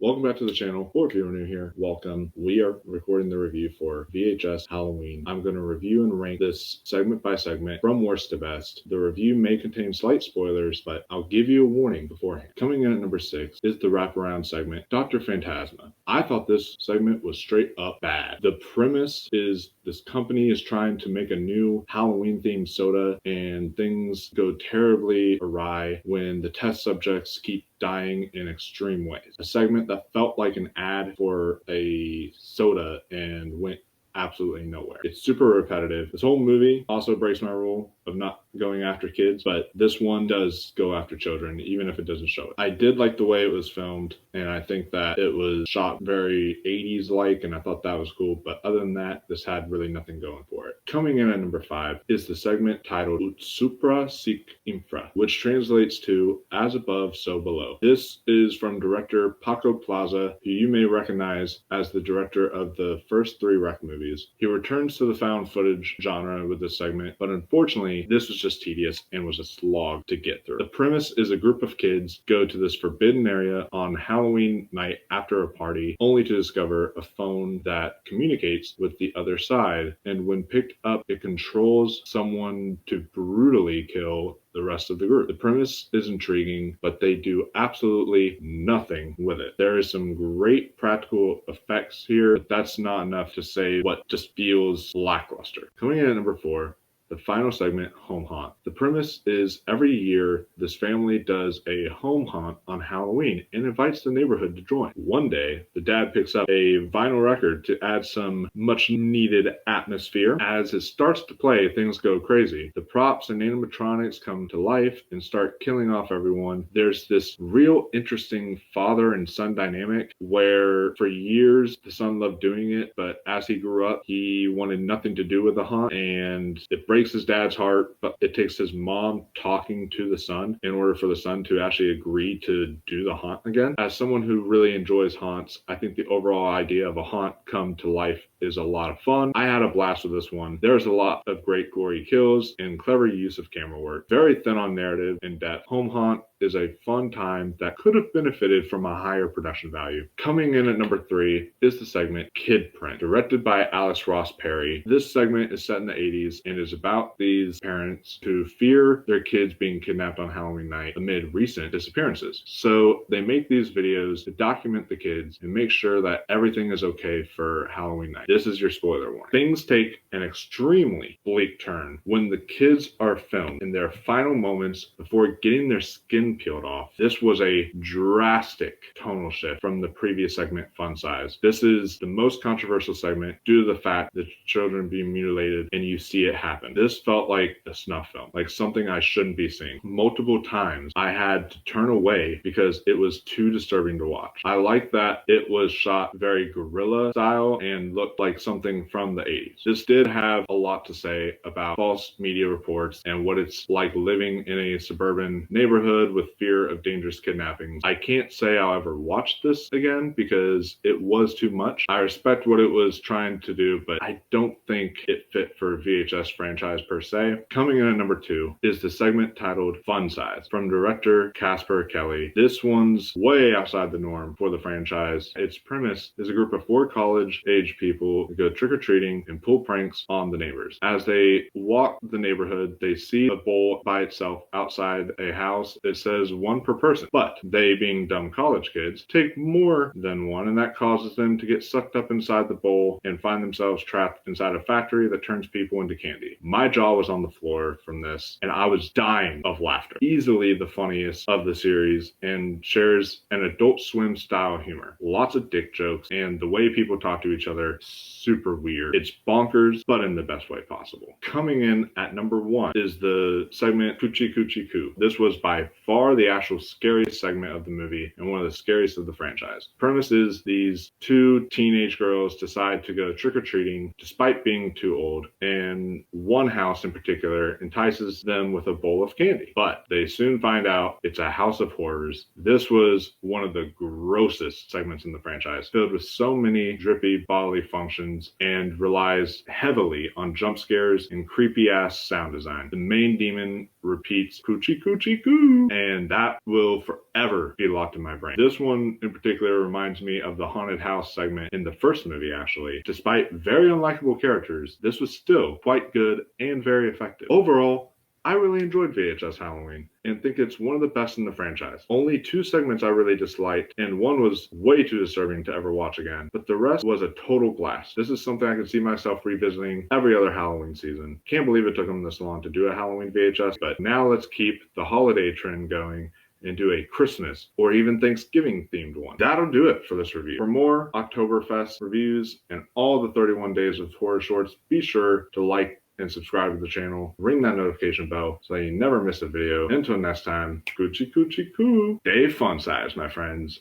Welcome back to the channel, or if you're new here, welcome. We are recording the review for VHS Halloween. I'm going to review and rank this segment by segment from worst to best. The review may contain slight spoilers, but I'll give you a warning beforehand. Coming in at number 6 is the wraparound segment, Dr. Phantasma. I thought this segment was straight up bad. The premise is this company is trying to make a new Halloween-themed soda, and things go terribly awry when the test subjects keep dying in extreme ways. A segment that felt like an ad for a soda and went absolutely nowhere. It's super repetitive. This whole movie also breaks my rule of not going after kids, but this one does go after children, even if it doesn't show it. I did like the way it was filmed, and I think that it was shot very 80s-like, and I thought that was cool, but other than that, this had really nothing going for it. Coming in at number 5 is the segment titled Ut Supra Sic Infra, which translates to As Above, So Below. This is from director Paco Plaza, who you may recognize as the director of the first 3 Rec movies. He returns to the found footage genre with this segment, but unfortunately, this was just tedious and was a slog to get through. The premise is a group of kids go to this forbidden area on Halloween night after a party, only to discover a phone that communicates with the other side, and when picked up, it controls someone to brutally kill the rest of the group. The premise is intriguing, but they do absolutely nothing with it. There is some great practical effects here, but that's not enough to say what just feels lackluster. Coming in at number 4, the final segment, Home Haunt. The premise is every year this family does a home haunt on Halloween and invites the neighborhood to join. One day, the dad picks up a vinyl record to add some much needed atmosphere. As it starts to play, things go crazy. The props and animatronics come to life and start killing off everyone. There's this real interesting father and son dynamic where for years the son loved doing it, but as he grew up, he wanted nothing to do with the haunt, and it breaks his dad's heart, but it takes his mom talking to the son in order for the son to actually agree to do the haunt again. As someone who really enjoys haunts, I think the overall idea of a haunt come to life is a lot of fun. I had a blast with this one. There's a lot of great gory kills and clever use of camera work. Very thin on narrative and depth. Home Haunt is a fun time that could have benefited from a higher production value. Coming in at number 3 is the segment Kid Print, directed by Alex Ross Perry. This segment is set in the 80s and is about these parents who fear their kids being kidnapped on Halloween night amid recent disappearances. So they make these videos to document the kids and make sure that everything is okay for Halloween night. This is your spoiler warning. Things take an extremely bleak turn when the kids are filmed in their final moments before getting their skin peeled off. This was a drastic tonal shift from the previous segment, Fun Size. This is the most controversial segment due to the fact that children being mutilated and you see it happen. This felt like a snuff film, like something I shouldn't be seeing. Multiple times I had to turn away because it was too disturbing to watch. I like that it was shot very guerrilla style and looked like something from the 80s. This did have a lot to say about false media reports and what it's like living in a suburban neighborhood with fear of dangerous kidnappings. I can't say I'll ever watch this again because it was too much. I respect what it was trying to do, but I don't think it fit for VHS franchise per se. Coming in at number 2 is the segment titled Fun Size from director Casper Kelly. This one's way outside the norm for the franchise. Its premise is a group of 4 college-age people who go trick-or-treating and pull pranks on the neighbors. As they walk the neighborhood, they see a bowl by itself outside a house. It says 1 per person, but they, being dumb college kids, take more than 1, and that causes them to get sucked up inside the bowl and find themselves trapped inside a factory that turns people into candy. My jaw was on the floor from this, and I was dying of laughter. Easily the funniest of the series, and shares an Adult Swim style humor. Lots of dick jokes, and the way people talk to each other, super weird. It's bonkers, but in the best way possible. Coming in at number 1 is the segment Coochie Coochie Coo. This was by far the actual scariest segment of the movie and one of the scariest of the franchise. Premise is these 2 teenage girls decide to go trick-or-treating despite being too old, and one house in particular entices them with a bowl of candy. But they soon find out it's a house of horrors. This was one of the grossest segments in the franchise, filled with so many drippy bodily functions and relies heavily on jump scares and creepy ass sound design. The main demon repeats coochie coochie coo, and that will forever be locked in my brain. This one in particular reminds me of the haunted house segment in the first movie, actually. Despite very unlikable characters, this was still quite good and very effective. Overall, I really enjoyed VHS Halloween and think it's one of the best in the franchise. Only 2 segments I really disliked, and one was way too disturbing to ever watch again, but the rest was a total blast. This is something I could see myself revisiting every other Halloween season. Can't believe it took them this long to do a Halloween VHS, but now let's keep the holiday trend going and do a Christmas or even Thanksgiving themed one. That'll do it for this review. For more Oktoberfest reviews and all the 31 days of horror shorts, be sure to like and subscribe to the channel. Ring that notification bell so that you never miss a video. Until next time, coochie coochie coo. Stay fun size, my friends.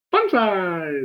Fun size!